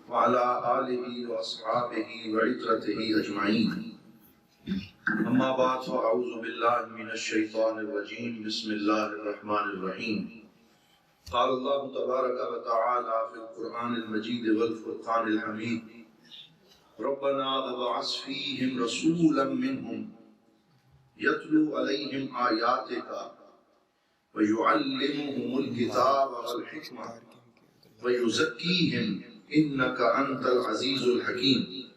وعلى آله وأصحابه وعترته أجمعين أما بعد فأعوذ بالله من الشيطان الرجيم بسم الله الرحمن الرحيم قال الله تبارك وتعالى في القرآن المجيد والفرقان الحميد ربنا وابعث فيهم رسولا منهم يتلو عليهم آياتك ويعلمهم الكتاب والحكمة ويزكيهم إنك أنت العزيز الحكيم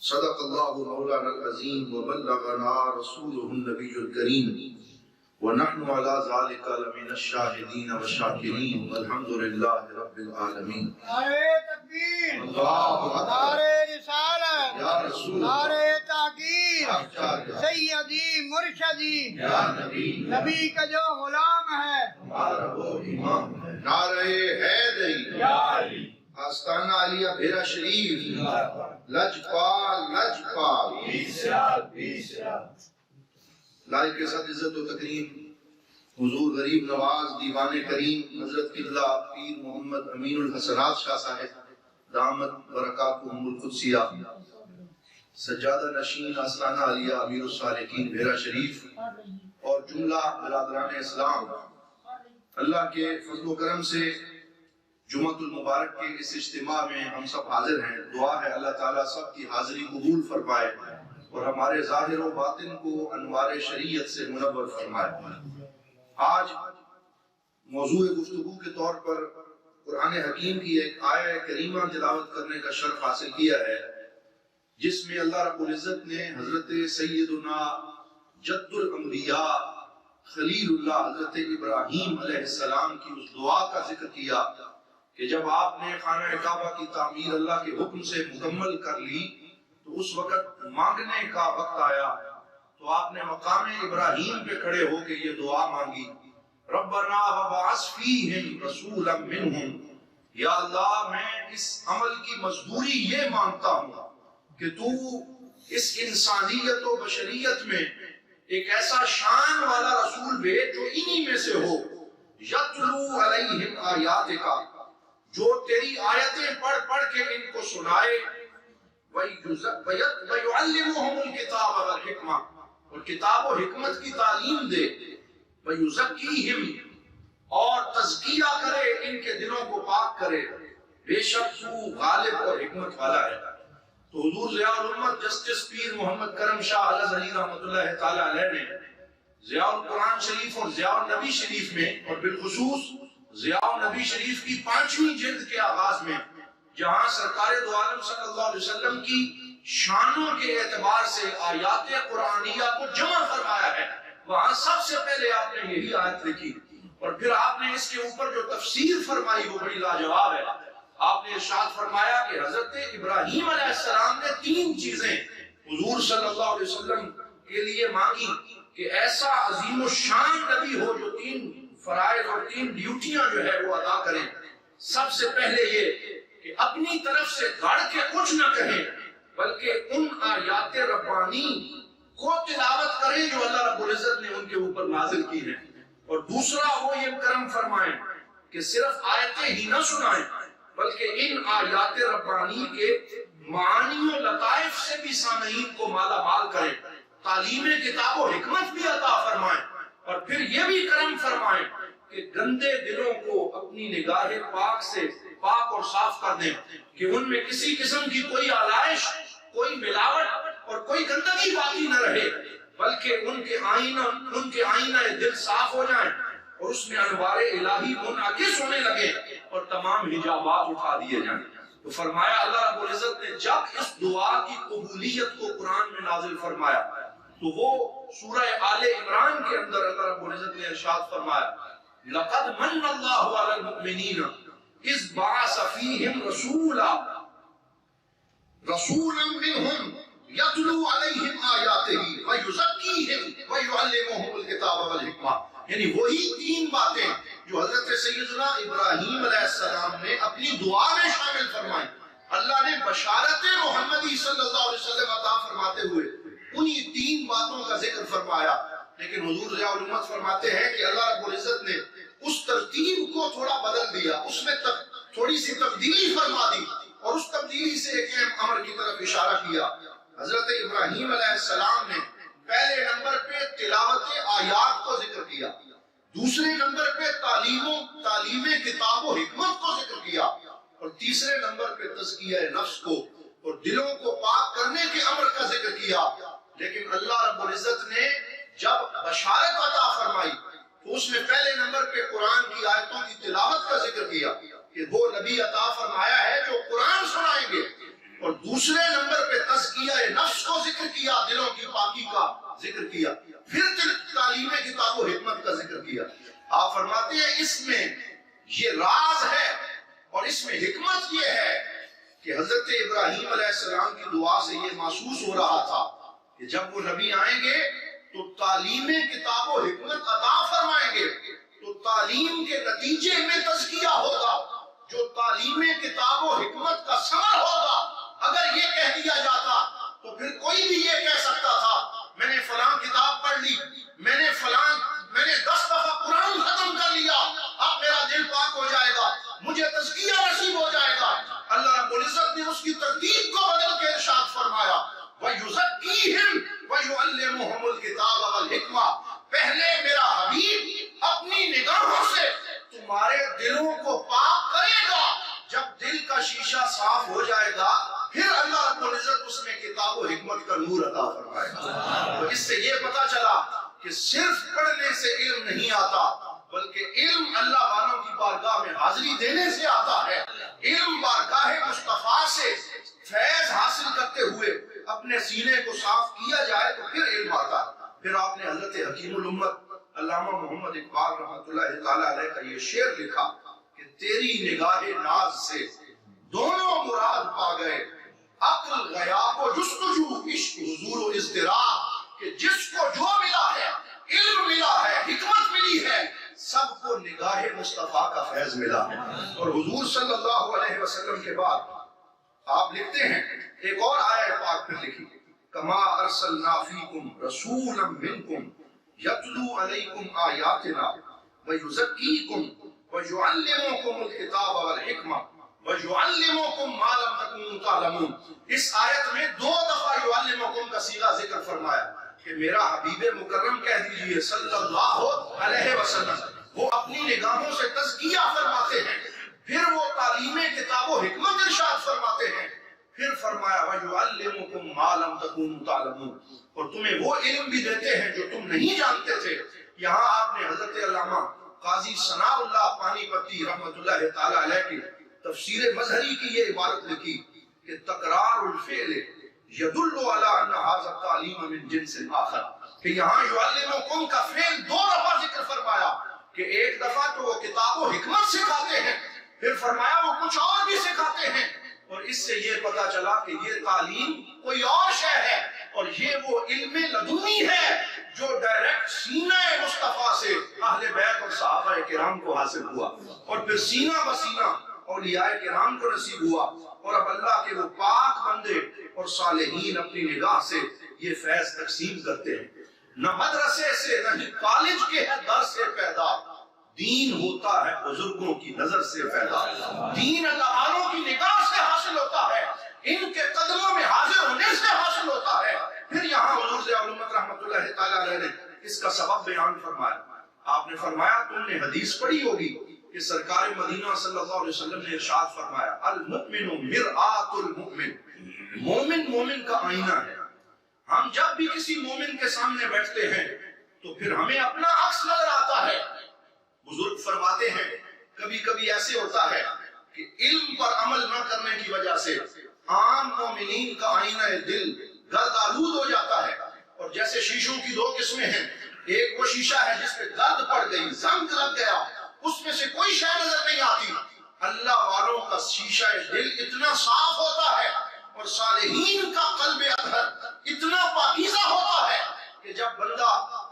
صدق الله مولانا العظيم وبلغنا رسوله النبي الكريم ونحن على ذلك لمن الشاهدين والشاكرين والحمد لله رب العالمين. نعرہ تکبیر، اللہ نعرہ رسالت، یا رسول نعرہ تحقیق، سیدی مرشدی، یا نبی نبی کا جو غلام ہے، ہمارا وہ امام ہے. نعرہ حیدری، یا علی، آستانہ علیہ بھیرا شریف، لجپال لجپال، لائق کے ساتھ عزت و تکریم حضور غریب نواز دیوان کریم حضرت قبلہ پیر محمد امین الحسنات شاہ صاحب دامت برکاتہم القدسیہ، سجادہ نشین آستانہ علیہ امیر الصالحین بھیرا شریف اور جملہ برادران اسلام، اللہ کے فضل و کرم سے جمعۃ المبارک کے اس اجتماع میں ہم سب حاضر ہیں. دعا ہے اللہ تعالیٰ سب کی حاضری قبول فرمائے اور ہمارے ظاہر و باطن کو انوار شریعت سے منور فرمائے. آج موضوع گفتگو کے طور پر قرآن حکیم کی ایک آیہ کریمہ تلاوت کرنے کا شرف حاصل کیا ہے، جس میں اللہ رب العزت نے حضرت سیدنا جد الانبیاء خلیل اللہ حضرت ابراہیم علیہ السلام کی اس دعا کا ذکر کیا کہ جب آپ نے خانہ کعبہ کی تعمیر اللہ کے حکم سے مکمل کر لی تو اس وقت مانگنے کا وقت آیا تو آپ نے مقام ابراہیم پہ کھڑے ہو کے یہ دعا مانگی، ربنا وابعث فیہم رسولا منہم. یا اللہ میں اس عمل کی مزدوری یہ مانگتا ہوں کہ تو اس انسانیت و بشریت میں ایک ایسا شان والا رسول بھیج جو انہی میں سے ہو، یتلو علیہم آیاتک، جو تیری آیتیں پڑھ پڑھ کے ان کو سنائے، وَيُعَلِّمُهُمُ الْكِتَابَ وَالْحِكْمَةَ، اور کتاب و حکمت کی تعلیم دے، وَيُزَكِّيهِمْ، اور تزکیہ کرے، ان کے دلوں کو پاک کرے، بے شک تو غالب اور حکمت والا ہے. تو حضور ضیاء الامت جسٹس پیر محمد کرم شاہ الازہری رحمۃ اللہ تعالی علیہ نے ضیاء القرآن شریف اور ضیاء النبی شریف میں اور بالخصوص ضیاء النبی شریف کی 5ویں جلد کے آغاز میں جہاں سرکار دو عالم صلی اللہ علیہ وسلم کی شانوں کے اعتبار سے آیات قرآنیہ کو جمع فرمایا ہے، وہاں سب سے پہلے آپ نے یہی آیت لکھی اور پھر آپ نے اس کے اوپر جو تفسیر فرمائی وہ بڑی لاجواب ہے. آپ نے ارشاد فرمایا کہ حضرت ابراہیم علیہ السلام نے 3 چیزیں حضور صلی اللہ علیہ وسلم کے لیے مانگی کہ ایسا عظیم الشان نبی ہو جو 3 فرائض اور 3 ڈیوٹیاں جو ہے وہ ادا کریں. سب سے پہلے یہ کہ اپنی طرف سے گھڑ کے کچھ نہ کہیں بلکہ ان آیات ربانی کو تلاوت کریں جو اللہ رب العزت نے ان کے اوپر نازل کی ہیں. اور دوسرا وہ یہ کرم فرمائیں کہ صرف آیتیں ہی نہ سنائیں بلکہ ان آیات ربانی کے معانی و لطائف سے بھی سامعین کو مالا مال کریں، تعلیم کتاب و حکمت بھی عطا فرمائیں اور پھر یہ بھی کرم فرمائیں کہ گندے دلوں کو اپنی نگاہ پاک سے پاک اور صاف کر دیں کہ ان میں کسی قسم کی کوئی آلائش، کوئی ملاوٹ اور کوئی گندگی باقی نہ رہے بلکہ ان کے آئینہ دل صاف ہو جائیں اور اس میں انوار الہی منعکس ہونے لگے اور تمام حجابات اٹھا دیے جائیں. تو فرمایا اللہ رب العزت نے جب اس دعا کی قبولیت کو قرآن میں نازل فرمایا تو وہ سورہ آل عمران کے اندر اللہ رب العزت نے ارشاد فرمایا لَقَدْ مَنَّ اللَّهُ عَلَى الْمُؤْمِنِينَ إِذْ بَعَثَ فِيهِمْ رَسُولًا مِّنْهُمْ يَتْلُو عَلَيْهِمْ آيَاتِهِ وَيُزَكِّيهِمْ وَيُعَلِّمُهُمُ الْكِتَابَ وَالْحِكْمَةَ. یعنی وہی 3 باتیں جو حضرت سیدنا ابراہیم علیہ السلام نے اپنی دعا میں شامل فرمائیں، اللہ نے بشارت محمدی صلی اللہ علیہ وسلم عطا فرماتے ہوئے انہی 3 باتوں کا ذکر فرمایا. لیکن حضور ضیاء الامت فرماتے ہیں کہ اللہ رب العزت نے اس ترتیب کو تھوڑا بدل دیا، اس میں تھوڑی سی تبدیلی فرما دی اور اس تبدیلی سے ایک اہم امر کی طرف اشارہ کیا. حضرت ابراہیم علیہ السلام نے پہلے نمبر پہ تلاوت آیات کو ذکر کیا، دوسرے نمبر پہ تعلیم کتاب و حکمت کو ذکر کیا، اور تیسرے نمبر پہ تزکیہ نفس کو اور دلوں کو پاک کرنے کے امر کا ذکر کیا. لیکن اللہ رب العزت نے جب بشارت عطا فرمائی تو اس میں پہلے نمبر پہ قرآن کی آیتوں کی تلاوت کا ذکر کیا کہ وہ نبی عطا فرمایا ہے جو قرآن سنائیں گے، اور دوسرے نمبر پہ تزکیہ نفس کو ذکر کیا، دلوں کی پاکی کا ذکر کیا، پھر تعلیم کتاب و حکمت کا ذکر کیا. آپ فرماتے ہیں اس میں یہ راز ہے اور اس میں حکمت یہ ہے کہ حضرت ابراہیم علیہ السلام کی دعا سے یہ محسوس ہو رہا تھا کہ جب وہ نبی آئیں گے تو تعلیم کتاب و حکمت عطا فرمائیں گے تو تعلیم کے نتیجے میں تزکیہ ہوگا، جو تعلیم کتاب و حکمت کا ثمر ہوگا. اگر یہ کہہ دیا جاتا تو پھر کوئی بھی یہ کہہ سکتا تھا میں نے فلاں کتاب پڑھ لی، میں نے 10 دفعہ قرآن ختم کر لیا، اب میرا دل پاک ہو جائے گا، مجھے تزکیہ نصیب ہو جائے گا. اللہ رب العزت نے اس کی ترتیب کو بدل کے ارشاد فرمایا وَيُزَكِّيهِمْ وَيُعَلِّمُهُمُ الْكِتَابَ وَالْحِكْمَةَ. پہلے میرا حبیب اپنی نگاہوں سے تمہارے دلوں کو پاک کرے گا، جب دل کا شیشہ صاف ہو جائے گا پھر اللہ رب العزت اس میں کتاب و حکمت کا نور عطا فرمائے گا. تو اس سے یہ پتا چلا کہ صرف پڑھنے سے علم نہیں آتا، بلکہ علم اللہ والوں کی بارگاہ میں حاضری دینے سے آتا ہے. علم بارگاہ مصطفیٰ سے فیض حاصل کرتے ہوئے اپنے سینے کو صاف کیا جائے تو پھر علم آتا. پھر آپ نے حضرت حکیم الامت علامہ محمد اقبال رحمۃ اللہ تعالی علیہ کا یہ شعر لکھا کہ تیری نگاہ ناز سے دونوں مراد پا گئے، عقل غیاب و جستجو، عشق حضور و اضطراب، کہ جس کو جو ملا ہے، علم ملا ہے، حکمت ملی ہے، سب کو نگاہ مصطفیٰ کا فیض ملا ہے. اور حضور صلی اللہ علیہ وسلم کے بعد آپ لکھتے ہیں ایک اور آیت پاک پھر لکھی کما ارسلنا فیکم رسولا منکم یتلو علیکم آیاتنا ویزکیکم ویعلمکم الکتاب والحکمہ وَيُعَلِّمُكُمْ مَا لَمْ تَكُونُوا تَعْلَمُونَ. اس آیت میں 2 دفعہ یعلمکم کا صیغہ ذکر فرمایا کہ میرا حبیب مکرم کہہ دیجئے صلی اللہ علیہ وسلم وہ اپنی نگاہوں سے تزکیہ فرماتے ہیں، پھر وہ تعلیم کتاب و حکمت ارشاد فرماتے ہیں، پھر فرمایا وَيُعَلِّمُكُمْ مَا لَمْ تَكُونُوا تَعْلَمُونَ، اور تمہیں وہ علم بھی دیتے ہیں جو تم نہیں جانتے تھے. یہاں آپ نے حضرت علامہ قاضی ثناء اللہ پانی پتی رحمۃ اللہ تعالی علیہ کی تفسیر مظہری کی یہ عبارت لکھی کہ تکرار الفعل یدل علی ان ھذا التعلیم من جنس آخر، کہ یہاں یعلمکم کا فعل 2 دفعہ ذکر فرمایا کہ ایک دفعہ تو وہ کتاب و حکمت سکھاتے ہیں، پھر فرمایا وہ کچھ اور بھی سکھاتے ہیں. اور اس سے یہ پتا چلا کہ یہ تعلیم کوئی اور شے ہے اور یہ وہ علم لدنی ہے جو ڈائریکٹ سینہ مصطفیٰ سے اہل بیت اور صحابہ کرام کو حاصل ہوا، اور پھر سینہ بسینہ اولیاء کرام کو نصیب ہوا، اور اب اللہ کے وہ پاک بندے اور صالحین اپنی نگاہ سے یہ فیض تقسیم کرتے ہیں. نہ مدرسے سے نہ ہی کالج کے در سے پیدا، دین ہوتا ہے بزرگوں کی نظر سے پیدا. دین اللہ والوں کی نگاہ سے حاصل ہوتا ہے، ان کے قدموں میں حاضر ہونے سے حاصل ہوتا ہے. پھر یہاں حضور ضیاء الامت رحمۃ اللہ تعالی علیہ نے اس کا سبب بیان فرمایا. آپ نے فرمایا تم نے حدیث پڑھی ہوگی کہ سرکار مدینہ صلی اللہ علیہ وسلم نے ارشاد فرمایا المؤمن مرآت المؤمن، مومن مومن کا آئینہ ہے. ہم جب بھی کسی مومن کے سامنے بیٹھتے ہیں تو پھر ہمیں اپنا عکس نظر آتا ہے. بزرگ فرماتے ہیں کبھی کبھی ایسے ہوتا ہے کہ علم پر عمل نہ کرنے کی وجہ سے عام مومنین کا آئینہ دل گرد آلود ہو جاتا ہے. اور جیسے شیشوں کی 2 قسمیں ہیں، ایک وہ شیشہ ہے جس پہ گرد پڑ گئی، زنگ لگ گیا، اس میں سے کوئی شے نظر نہیں آتی. اللہ والوں کا شیشہ دل اتنا صاف ہوتا ہے اور صالحین کا قلب اطہر اتنا پاکیزہ ہوتا ہے کہ جب بندہ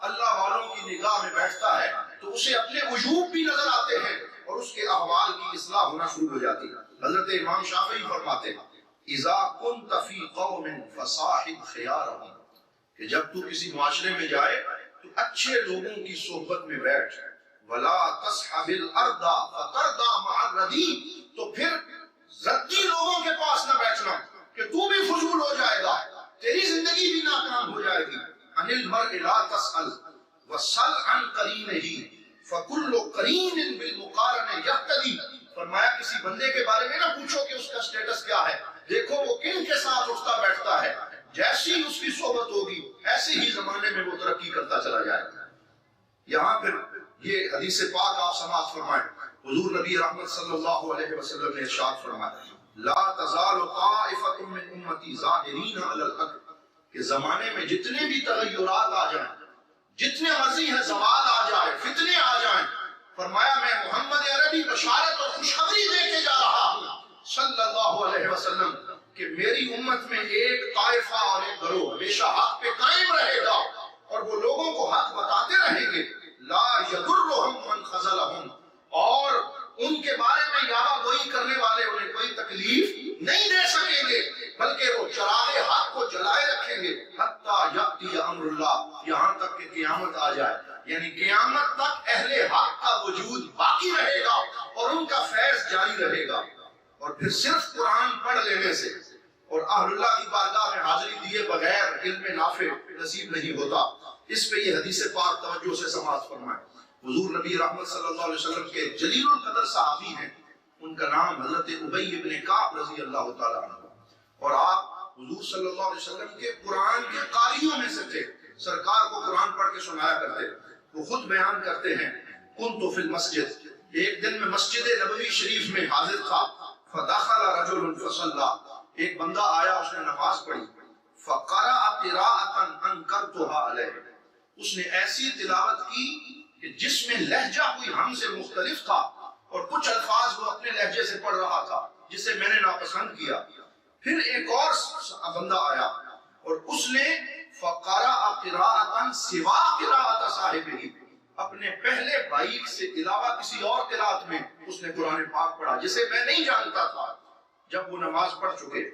اللہ والوں کی نگاہ میں بیٹھتا ہے تو اسے اپنے عیوب بھی نظر آتے ہیں اور اس کے احوال کی اصلاح ہونا شروع ہو جاتی ہے. حضرت امام شافعی فرماتے ہیں اذا كنت في قوم فصاحب خيارهم، کہ جب تو کسی معاشرے میں جائے تو اچھے لوگوں کی صحبت میں بیٹھ. ولا تصحب الارض فترضى مع الردی، تو پھر ردی لوگوں کے پاس لا تسأل وسل عن قرینہ فکل قرین بالمقارنہ یقتدی. فرمایا کسی بندے کے بارے میں نہ پوچھو کہ اس کا سٹیٹس کیا ہے، دیکھو وہ کن کے ساتھ اٹھتا بیٹھتا ہے، جیسی اس کی صحبت ہوگی ایسے ہی زمانے میں وہ ترقی کرتا چلا جائے گا. یہاں پھر یہ حدیث پاک آپ سماعت فرمائیں. حضور نبی رحمت صلی اللہ علیہ وسلم نے ارشاد فرمایا لا تزال طائفۃ من امتی ظاہرین علی الحق، کہ زمانے میں جتنے بھی تغیرات آ جائیں، جتنے مرضی ہے زوال آ جائے، فتنے آ جائیں، فرمایا میں محمد عربی بشارت اور خوشخبری دے کے جا رہا ہوں صلی اللہ علیہ وسلم کہ میری امت میں ایک طائفہ اور ایک گروہ ہمیشہ حق پہ قائم رہے گا اور وہ لوگوں کو حق بتاتے رہیں گے. لا یضرہم من خذلہم، اور ان کے بارے میں یاوہ گوئی کرنے والے انہیں کوئی تکلیف نہیں دے سکیں گے، بلکہ وہ چراغ حق کو جلائے رکھیں گے حتی یأتی امر اللہ، یہاں تک کہ قیامت آ جائے. یعنی قیامت تک اہل حق کا وجود باقی رہے گا اور ان کا فیض جاری رہے گا. اور پھر صرف قرآن پڑھ لینے سے اور اہل اللہ کی بارگاہ میں حاضری دیے بغیر علم نافع نصیب نہیں ہوتا. اس پہ یہ حدیث پاک توجہ سے سماعت فرمائیں. حضور نبی رحمت صلی اللہ علیہ وسلم کے جلیل القدر صحابی ہیں، ان کا نام حضرت ابی بن کعب رضی اللہ تعالیٰ عنہ، اور آپ حضور صلی اللہ علیہ وسلم کے قرآن کے قاریوں میں سے تھے. سرکار کو قرآن پڑھ کے سنایا کرتے. وہ خود بیان کرتے ہیں کنت فی المسجد، ایک دن میں مسجد نبوی شریف میں حاضر تھا. فدخل رجل فصلی، ایک بندہ آیا اس نے نماز پڑھی. فقرأ قراءة انکرتها علیہ، اس نے ایسی تلاوت کی کہ جس میں لہجہ کوئی ہم سے مختلف تھا اور کچھ الفاظ وہ اپنے لہجے سے پڑھ رہا تھا جسے میں نے ناپسند کیا. پھر ایک اور بندہ آیا اور اس نے فقرأ قراءة سوا قراءة صاحبہ، اپنے پہلے بھائی سے علاوہ کسی اور قرات میں اس نے قرآن پاک پڑھا جسے میں نہیں جانتا تھا. جب وہ نماز پڑھ چکے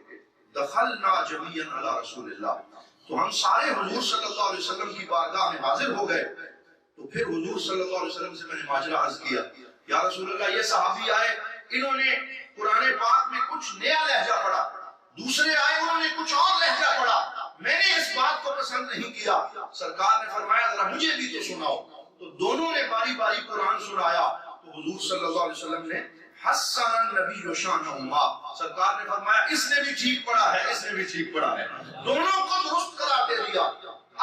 دخلنا جميعا علی رسول اللہ، تو ہم سارے حضور صلی اللہ علیہ وسلم کی بارگاہ میں حاضر ہو گئے. تو پھر حضور صلی اللہ علیہ وسلم سے میں نے ماجرا عرض کیا یا رسول اللہ یہ صحابی آئے انہوں نے قرآن پاک میں کچھ نیا لہجہ پڑھا، دوسرے آئے انہوں نے کچھ اور لہجہ پڑھا، میں نے اس بات کو پسند نہیں کیا. سرکار نے فرمایا ذرا مجھے بھی تو سناؤ. تو دونوں نے باری باری قرآن سنایا. تو حضور صلی اللہ علیہ وسلم نے حسن النبی شانہما، سرکار نے فرمایا اس نے بھی ٹھیک پڑھا ہے، اس نے بھی ٹھیک پڑھا ہے، دونوں کو درست قرار دے دیا.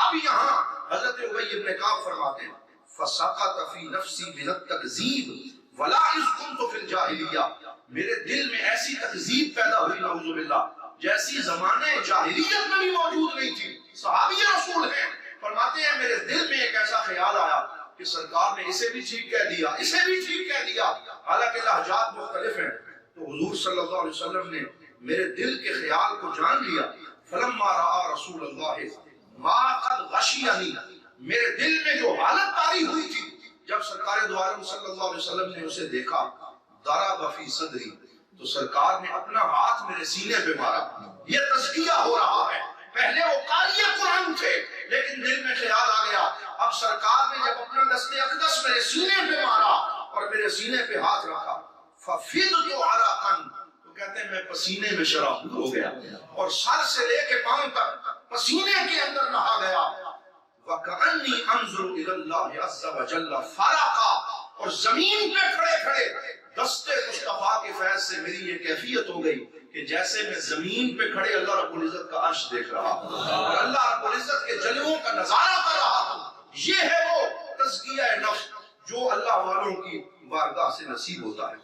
اب یہاں حضرت ابی بن کعب فرماتے ہیں فسقط فی نفسی من التکذیب ولا اذ کنت فی الجاہلیہ، میرے دل میں ایسی تکذیب پیدا ہوئی نعوذ باللہ جیسی زمانے جاہلیت میں بھی موجود نہیں تھی. صحابی رسول ہیں، فرماتے ہیں میرے دل میں ایک ایسا خیال آیا کہ سرکار نے اسے بھی ٹھیک کہہ دیا، اسے بھی ٹھیک کہہ دیا، حالانکہ لہجات مختلف ہیں. تو حضور صلی اللہ علیہ وسلم نے میرے دل کے خیال کو جان لیا. فلما رأى رسول اللہ ما قد غشیانی، میرے دل میں جو حالت طاری ہوئی تھی جب سرکار دو عالم صلی اللہ علیہ وسلم نے اسے دیکھا ضرب فی صدری، تو سرکار نے اپنا ہاتھ میرے سینے پہ مارا. یہ تزکیہ ہو رہا ہے. پہلے وہ قاری قرآن تھے لیکن دل میں خیال آ گیا، اب سرکار نے جب اپنا دست اقدس میرے سینے پہ مارا اور میرے سینے پہ ہاتھ رکھا ففضت عرقا، تو کہتے ہیں میں پسینے میں شراب ہو گیا اور سر سے لے کے پاؤں تک پسینے کے اندر نہا گیا. وَكَأَنِّي أَنظُرُ إِلَى اللَّهِ عَزَّ وَجَلَّ فَرَقًا، اور زمین پہ کھڑے کھڑے دست مصطفیٰ کے فیض سے میری یہ کیفیت ہو گئی کہ جیسے میں زمین پہ کھڑے اللہ رب العزت کا عرش دیکھ رہا ہوں اور اللہ رب العزت کے جلووں کا نظارہ کر رہا ہوں. یہ ہے وہ تزکیہ نفس جو اللہ والوں کی بارگاہ سے نصیب ہوتا ہے.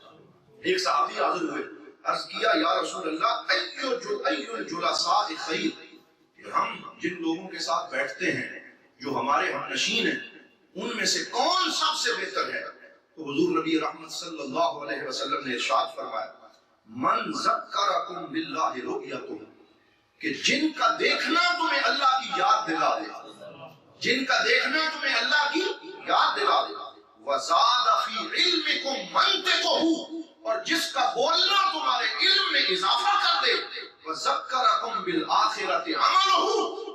ایک صحابی حاضر ہوئے، عرض کیا یا رسول اللہ ای الجلساء خیر، کہ ہم جن لوگوں کے ساتھ بیٹھتے ہیں جو ہمارے ہم نشین ہیں ان میں سے کون سب سے بہتر ہے؟ تو حضور نبی رحمت صلی اللہ علیہ وسلم نے ارشاد فرمایا من ذکرکم باللہ رؤیتہ، کہ جن کا دیکھنا تمہیں اللہ کی یاد دلا دے، جن کا دیکھنا تمہیں اللہ کی یاد دلا دے. وزاد فی علمکم منطقہ، اور جس کا بولنا تمہارے علم میں اضافہ کر دے. وذکرکم بالآخرۃ عملہ،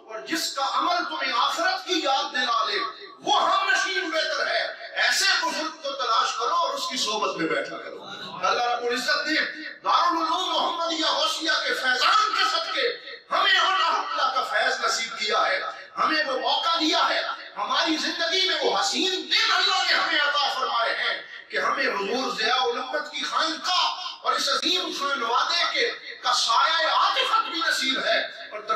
اور جس کا عمل تمہیں آخرت کی یاد دلا لے وہ ہم نشین بہتر ہے. ایسے بزرگ کو تلاش کرو اور اس کی صحبت میں بیٹھا کرو. اللہ رب العزت نے دارالعلوم محمدیہ غوثیہ کے فیضان کے صدقے ہمیں اللہ کا فیض نصیب کیا ہے، ہمیں وہ موقع دیا ہے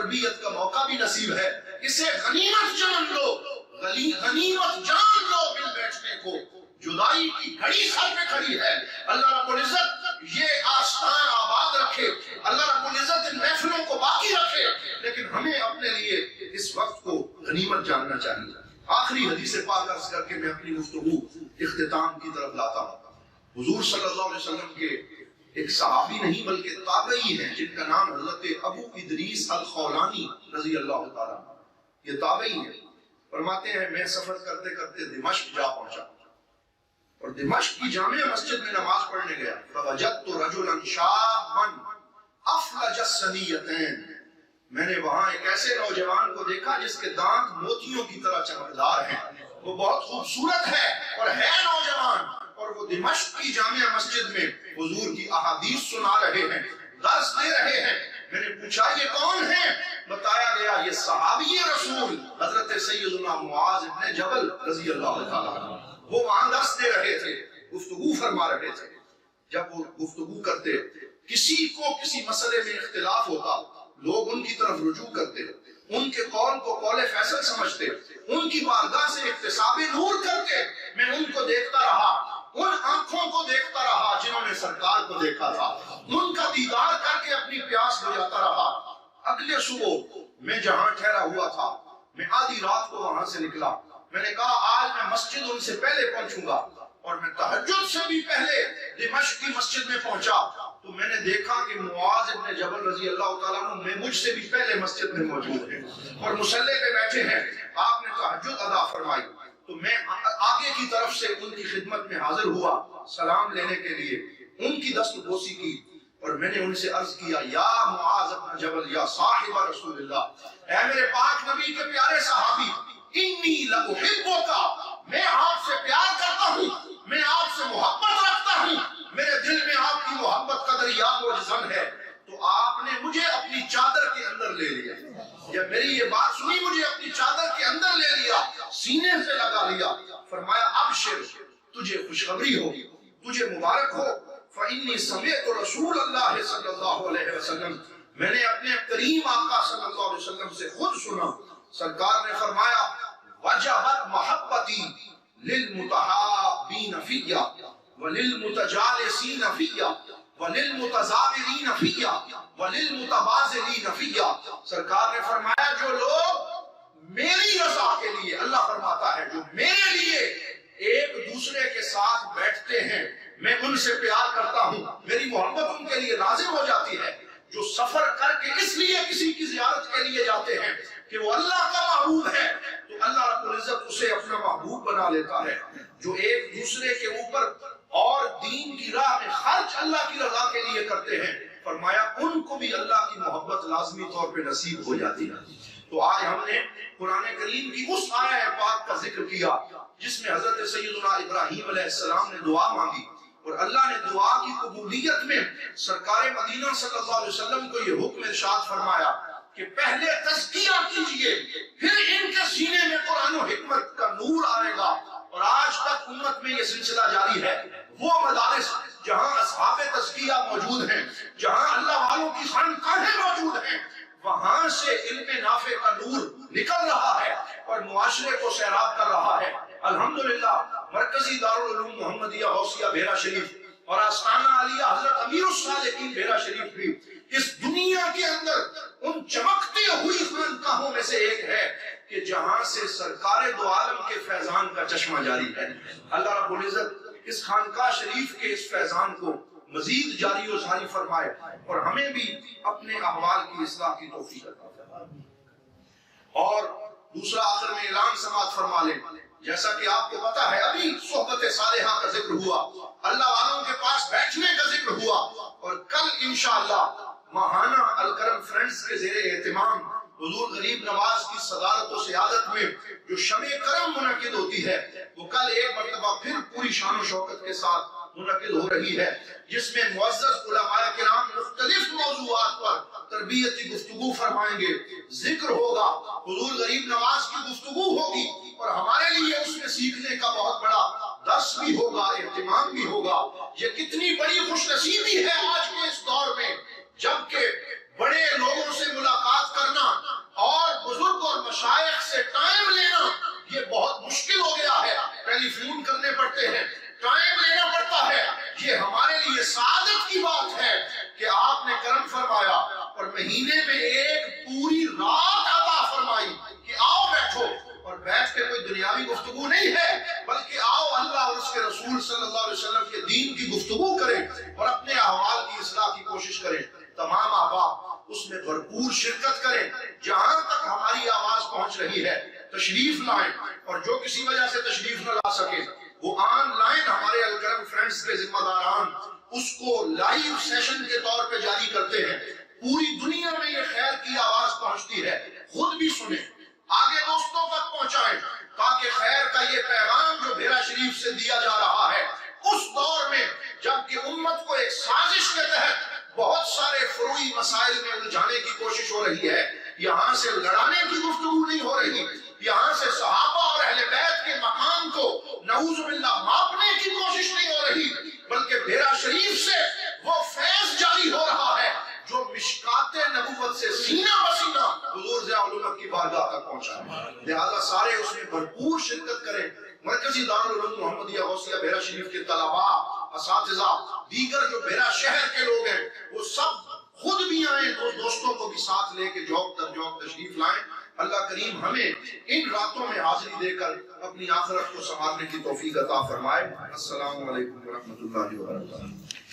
تربیت کا موقع بھی نصیب ہے. اسے غنیمت جان لو، غنیمت جان لو مل بیٹھنے کو. جدائی کی گھڑی سر پہ کھڑی ہے. اللہ رب العزت یہ آستان آباد رکھے، اللہ رب العزت ان محفلوں کو باقی رکھے، لیکن ہمیں اپنے لیے اس وقت کو غنیمت جاننا چاہیے. آخری حدیث پاک عرض کر کے میں اپنی گفتگو اختتام کی طرف لاتا ہوں. حضور صلی اللہ علیہ وسلم کے ایک صحابی نہیں بلکہ تابعی ہیں جن کا نام حضرت ابو ادریس الخولانی رضی اللہ تعالیٰ. یہ تابعی ہیں. فرماتے ہیں میں سفر کرتے کرتے دمشق جا پہنچا اور دمشق کی جامع مسجد میں نماز پڑھنے گیا. فوجدت رجلا شابا افلج الثنیتین. میں نے وہاں ایک ایسے نوجوان کو دیکھا جس کے دانت موتیوں کی طرح چمکدار ہیں. وہ بہت خوبصورت ہے اور ہے نوجوان، اور وہ دمشق کی جامع مسجد میں حضور کی احادیث سنا رہے ہیں، درس دے رہے ہیں. میں نے پوچھا یہ کون ہیں؟ بتایا گیا یہ صحابی رسول حضرت سیدنا معاذ بن جبل رضی اللہ تعالیٰ عنہ. وہ وہاں درس دے رہے تھے، گفتگو فرما رہے تھے. جب وہ گفتگو کرتے کسی کو کسی مسئلے میں اختلاف ہوتا، لوگ ان کی طرف رجوع کرتے، ان کے قول کو قول فیصل سمجھتے، ان کی بارگاہ سے اکتساب نور کرتے. میں ان کو دیکھتا رہا، ان آنکھوں کو دیکھتا رہا جنہوں نے سرکار کو دیکھا تھا، ان کا دیدار کر کے اپنی پیاس بجھاتا رہا. اگلے صبح میں جہاں ٹھہرا ہوا تھا، میں آدھی رات کو وہاں سے نکلا. میں نے کہا آج میں مسجد ان سے پہلے پہنچوں گا، اور میں تہجد سے بھی پہلے دمشق کی مسجد میں پہنچا تو میں نے دیکھا کہ معاذ ابن جبل رضی اللہ تعالیٰ عنہ میں مجھ سے بھی پہلے مسجد میں موجود ہیں اور مصلی پہ بیٹھے ہیں. آپ نے تہجد ادا فرمائی تو میں آگے کی طرف سے ان کی خدمت میں حاضر ہوا سلام لینے کے لیے. ان کی دست بوسی کی اور میں نے ان سے عرض کیا یا معاذ ابن جبل یا صاحب رسول اللہ، اے میرے پاک نبی کے پیارے صحابی، انی لأحبک، میں آپ سے پیار کرتا ہوں، میں آپ سے محبت رکھتا ہوں، میرے دل میں آپ کی محبت کا دریا موجزن ہے. تو آپ نے مجھے اپنی چادر کے اندر لے لیا. جب میری یہ بات سنی مجھے اپنی چادر کے اندر لے لیا، سینے سے لگا لیا. فرمایا ابشر، تجھے خوشخبری ہو، تجھے مبارک ہو. فإنی سمعت رسول اللہ صلی اللہ علیہ وسلم، میں نے اپنے کریم آقا صلی اللہ علیہ وسلم سے خود سنا. سرکار نے فرمایا وجبت محبتی للمتحابین فیہ وللمتجالسین فیہ وللمتزاورین فیہ وللمتبازلین فیہ. سرکار نے فرمایا جو لوگ میری رضا کے لیے، اللہ فرماتا ہے جو میرے لیے ایک دوسرے کے ساتھ بیٹھتے ہیں میں ان سے پیار کرتا ہوں، میری محبت ان کے لیے لازم ہو جاتی ہے. جو سفر کر کے اس لیے کسی کی زیارت کے لیے جاتے ہیں کہ وہ اللہ کا محبوب ہے تو اللہ رب العزت اسے اپنا محبوب بنا لیتا ہے. جو ایک دوسرے کے اوپر اور دین کی راہ میں خرچ اللہ کی رضا کے لیے کرتے ہیں، فرمایا ان کو بھی اللہ کی محبت لازمی طور پہ نصیب ہو جاتی ہے. تو آج ہم نے قرآن کریم کی اس آیہ پاک کا ذکر کیا جس میں حضرت سیدنا ابراہیم علیہ السلام نے دعا مانگی اور اللہ نے دعا کی قبولیت میں سرکار مدینہ صلی اللہ علیہ وسلم کو یہ حکم ارشاد فرمایا کہ پہلے تزکیہ کیجئے، پھر ان کے سینے میں قرآن و حکمت کا نور آئے گا. اور آج تک امت میں یہ سلسلہ جاری ہے. وہ مدارس جہاں اصحاب تزکیہ موجود ہیں، جہاں اللہ والوں کی خانقاہیں موجود ہیں، وہاں سے علم نافع کا نور نکل رہا ہے اور معاشرے کو سیراب کر رہا ہے. الحمدللہ مرکزی دارالعلوم محمدیہ غوثیہ بھیرا شریف اور آستانہ عالیہ حضرت امیر الصالحین بھیرا شریف بھی اس دنیا کے اندر ان چمکتی ہوئی خانقاہوں میں سے ایک ہے کہ جہاں سے سرکار دو عالم کے فیضان کا چشمہ جاری ہے. اللہ رب العزت اس خانقاہ شریف کے اس فیضان کو مزید جاری و ساری فرمائے اور ہمیں بھی اپنے احوال کی اصلاح کی توفیق عطا فرمائے. اور دوسرا آخر میں اعلان سماعت فرما لیں. جیسا کہ آپ کو پتا ہے ابھی صحبت صالحہ کا ذکر ہوا، اللہ والوں کے پاس بیٹھنے کا ذکر ہوا، اور کل انشاءاللہ ماہانہ الکرم فرینڈز کے زیر اہتمام حضور غریب نواز کی صدارت و سیادت میں جو شب کرم منعقد ہوتی ہے وہ کل ایک مرتبہ پھر پوری شان و شوکت کے ساتھ منعقد ہو رہی ہے، جس میں معزز علماء کرام مختلف موضوعات پر تربیتی گفتگو فرمائیں گے، ذکر ہوگا، حضور غریب نواز کی گفتگو ہوگی اور ہمارے لیے اس میں سیکھنے کا بہت بڑا درس بھی ہوگا، اہتمام بھی ہوگا. یہ کتنی بڑی خوش نصیبی ہے آج کے اس دور میں جبکہ بڑے لوگوں سے ملاقات کرنا مہینے میں ایک پوری رات عطا فرمائی کہ آؤ بیٹھو، اور بیٹھ کے کوئی دنیاوی گفتگو نہیں ہے، بلکہ آؤ اللہ اور اس کے رسول صلی اللہ علیہ وسلم کے دین کی گفتگو کریں اور اپنے احوال کی اصلاح کی کوشش کریں۔ تمام احباب اس میں بھرپور شرکت کریں، جہاں تک ہماری آواز پہنچ رہی ہے تشریف لائیں، اور جو کسی وجہ سے تشریف نہ لا سکے وہ آن لائن ہمارے الکرم فرینڈز کے ذمہ داران اس کو لائیو سیشن کے طور پہ جاری کرتے ہیں۔ پوری دنیا میں یہ خیر کی آواز پہنچتی ہے، خود بھی سنیں، آگے دوستوں تک پہنچائیں، تاکہ خیر کا یہ پیغام جو بھیرا شریف سے دیا جا رہا ہے اس دور میں جبکہ امت کو ایک سازش کے تحت بہت سارے فروعی مسائل میں الجھانے کی کوشش ہو رہی ہے، یہاں سے لڑانے کی گفتگو نہیں ہو رہی، یہاں سے صحابہ اور اہل بیت کے مقام کو نعوذ باللہ ماپنے کی کوشش نہیں ہو رہی، بلکہ بھیرا شریف سے وہ فیض جاری ہو رہا ہے جو مشکات نبوت سے سینہ بسینہ حضور ضیاء الامت کی بارگاہ تک پہنچا ہے۔ لہذا سارے اس میں بھرپور شرکت کریں۔ مرکزی دارالعلوم محمدیہ غوثیہ بھیرا شریف کے طلباء، اساتذہ، دیگر جو بھیرا شہر کے لوگ ہیں وہ سب خود بھی آئیں، دوستوں کو بھی ساتھ لے کے جوق در جوق تشریف لائیں۔ اللہ کریم ہمیں ان راتوں میں حاضری دے کر اپنی آخرت کو سنوارنے کی توفیق عطا فرمائے۔ السلام علیکم ورحمۃ اللہ وبرکاتہ۔